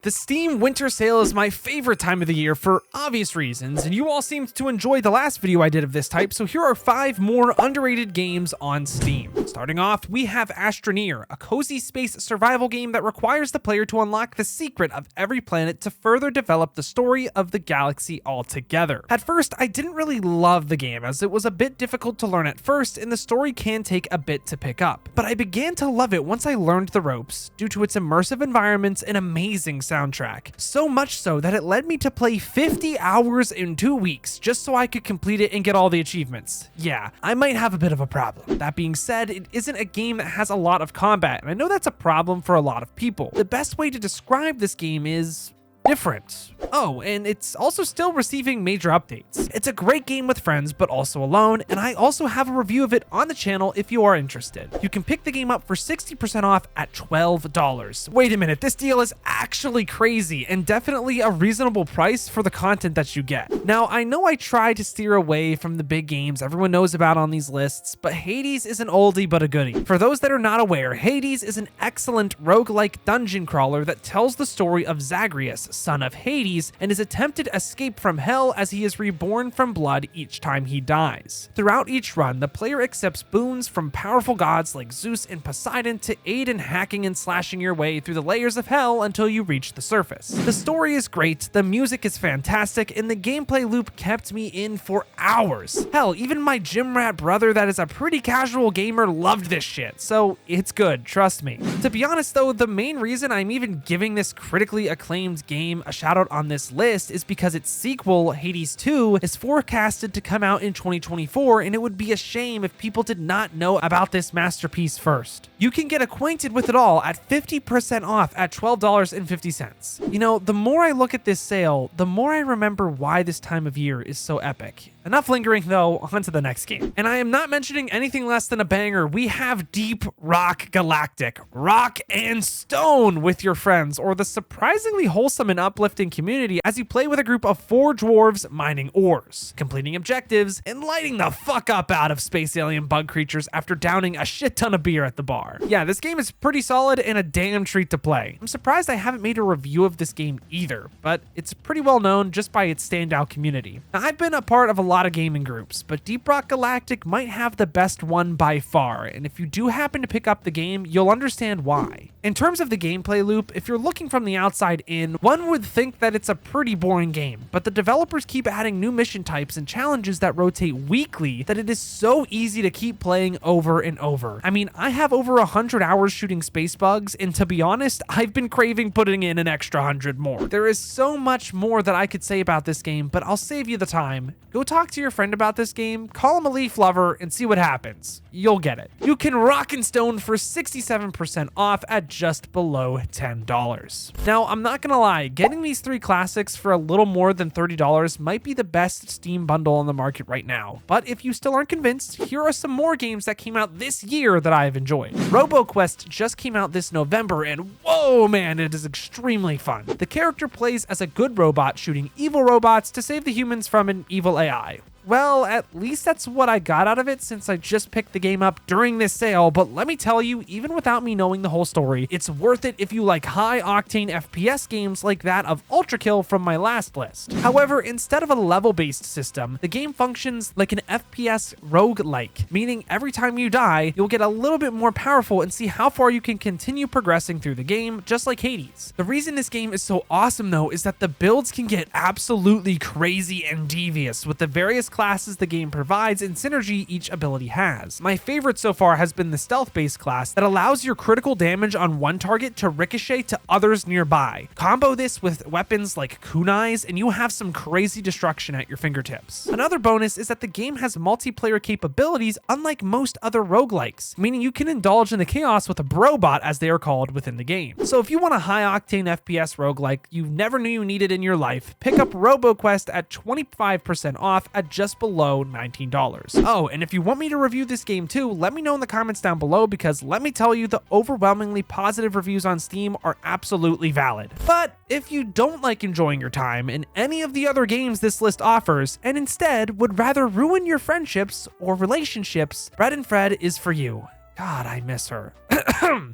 The Steam Winter Sale is my favorite time of the year for obvious reasons, and you all seemed to enjoy the last video I did of this type, so here are 5 more underrated games on Steam. Starting off, we have Astroneer, a cozy space survival game that requires the player to unlock the secret of every planet to further develop the story of the galaxy altogether. At first, I didn't really love the game, as it was a bit difficult to learn at first, and the story can take a bit to pick up. But I began to love it once I learned the ropes, due to its immersive environments and amazing soundtrack. So much so that it led me to play 50 hours in 2 weeks just so I could complete it and get all the achievements. Yeah, I might have a bit of a problem. That being said, it isn't a game that has a lot of combat, and I know that's a problem for a lot of people. The best way to describe this game is different. Oh, and it's also still receiving major updates. It's a great game with friends, but also alone, and I also have a review of it on the channel if you are interested. You can pick the game up for 60% off at $12. Wait a minute, this deal is actually crazy and definitely a reasonable price for the content that you get. Now, I know I try to steer away from the big games everyone knows about on these lists, but Hades is an oldie but a goodie. For those that are not aware, Hades is an excellent roguelike dungeon crawler that tells the story of Zagreus, son of Hades, and his attempted escape from hell as he is reborn from blood each time he dies. Throughout each run, the player accepts boons from powerful gods like Zeus and Poseidon to aid in hacking and slashing your way through the layers of hell until you reach the surface. The story is great, the music is fantastic, and the gameplay loop kept me in for hours. Hell, even my gym rat brother that is a pretty casual gamer loved this shit, so it's good, trust me. To be honest though, the main reason I'm even giving this critically acclaimed game a shout out on this list is because its sequel, Hades 2, is forecasted to come out in 2024, and it would be a shame if people did not know about this masterpiece first. You can get acquainted with it all at 50% off at $12.50. You know, the more I look at this sale, the more I remember why this time of year is so epic. Enough lingering though, on to the next game. And I am not mentioning anything less than a banger. We have Deep Rock Galactic, rock and stone with your friends, or the surprisingly wholesome and uplifting community as you play with a group of 4 dwarves mining ores, completing objectives, and lighting the fuck up out of space alien bug creatures after downing a shit ton of beer at the bar. Yeah, this game is pretty solid and a damn treat to play. I'm surprised I haven't made a review of this game either, but it's pretty well known just by its standout community. Now, I've been a part of a lot of gaming groups, but Deep Rock Galactic might have the best one by far, and if you do happen to pick up the game, you'll understand why. In terms of the gameplay loop, if you're looking from the outside in, one would think that it's a pretty boring game, but the developers keep adding new mission types and challenges that rotate weekly that it is so easy to keep playing over and over. I mean, I have over 100 hours shooting space bugs, and to be honest, I've been craving putting in an extra 100 more. There is so much more that I could say about this game, but I'll save you the time. Go talk to your friend about this game, call him a leaf lover, and see what happens. You'll get it. You can rock and stone for 67% off at just below $10. Now, I'm not gonna lie, getting these 3 classics for a little more than $30 might be the best Steam bundle on the market right now. But if you still aren't convinced, here are some more games that came out this year that I've enjoyed. Roboquest just came out this November, and whoa man, it is extremely fun. The character plays as a good robot shooting evil robots to save the humans from an evil AI. Well, at least that's what I got out of it since I just picked the game up during this sale, but let me tell you, even without me knowing the whole story, it's worth it if you like high-octane FPS games like that of Ultra Kill from my last list. However, instead of a level-based system, the game functions like an FPS roguelike, meaning every time you die, you'll get a little bit more powerful and see how far you can continue progressing through the game, just like Hades. The reason this game is so awesome though is that the builds can get absolutely crazy and devious with the various classes the game provides and synergy each ability has. My favorite so far has been the stealth-based class that allows your critical damage on one target to ricochet to others nearby. Combo this with weapons like kunais and you have some crazy destruction at your fingertips. Another bonus is that the game has multiplayer capabilities unlike most other roguelikes, meaning you can indulge in the chaos with a brobot as they are called within the game. So if you want a high-octane FPS roguelike you never knew you needed in your life, pick up Roboquest at 25% off at just below $19. Oh, and if you want me to review this game too, let me know in the comments down below because let me tell you, the overwhelmingly positive reviews on Steam are absolutely valid. But if you don't like enjoying your time in any of the other games this list offers and instead would rather ruin your friendships or relationships, Bread and Fred is for you. God, I miss her.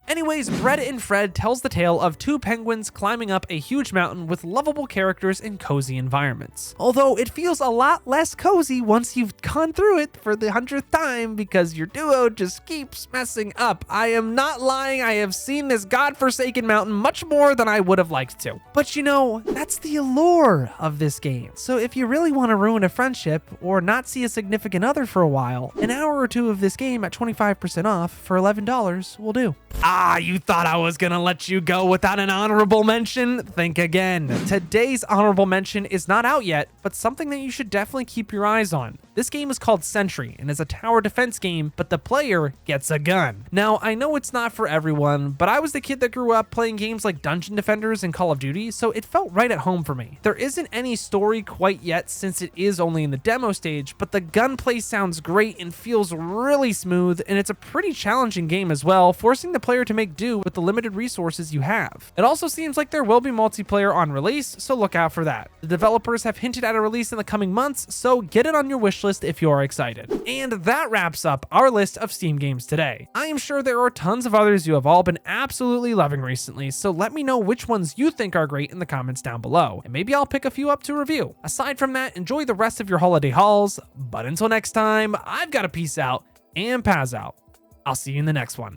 Anyways, Bread and Fred tells the tale of two penguins climbing up a huge mountain with lovable characters and cozy environments. Although it feels a lot less cozy once you've gone through it for the 100th time because your duo just keeps messing up. I am not lying, I have seen this godforsaken mountain much more than I would have liked to. But you know, that's the allure of this game. So if you really want to ruin a friendship or not see a significant other for a while, an hour or two of this game at 25% off for $11 will do. Ah, you thought I was gonna let you go without an honorable mention? Think again. Today's honorable mention is not out yet, but something that you should definitely keep your eyes on. This game is called Sentry and is a tower defense game, but the player gets a gun. Now, I know it's not for everyone, but I was the kid that grew up playing games like Dungeon Defenders and Call of Duty, so it felt right at home for me. There isn't any story quite yet since it is only in the demo stage, but the gunplay sounds great and feels really smooth, and it's a pretty challenging game as well, forcing the player to make do with the limited resources you have. It also seems like there will be multiplayer on release, so look out for that. The developers have hinted at a release in the coming months, so get it on your wish list if you're excited. And that wraps up our list of Steam games today. I am sure there are tons of others you have all been absolutely loving recently, so let me know which ones you think are great in the comments down below, and maybe I'll pick a few up to review. Aside from that, enjoy the rest of your holiday hauls, but until next time, I've got to peace out and Paz out. I'll see you in the next one.